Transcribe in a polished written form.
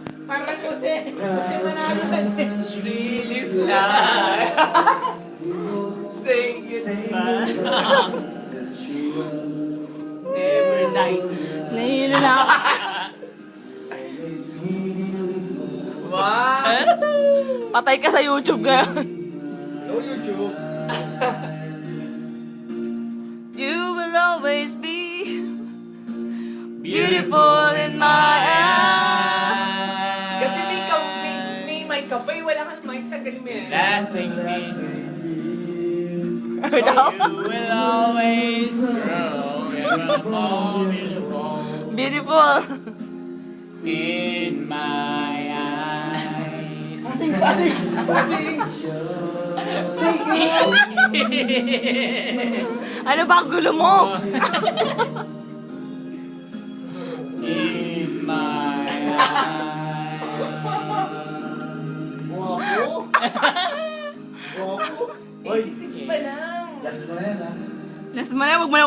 Parang Jose Manalo lang eh. Really fly. Say goodbye. Never dies. Nahihilo na ako. Wow! Patay ka sa YouTube ngayon. No YouTube. You will always be beautiful in my eyes. Kasi may mic ka pa eh. Wala kang mic. Tagal mo yan. Lasting me. Ano daw? You will always grow and more beautiful Beautiful. in my eyes. Pasing. Thank you. Ano ba ang gulo mo? In my eyes. Guwapo. Guwapo. Oy, 86 pa lang. Last mo na yan, ha? Nas mo na, wag mo na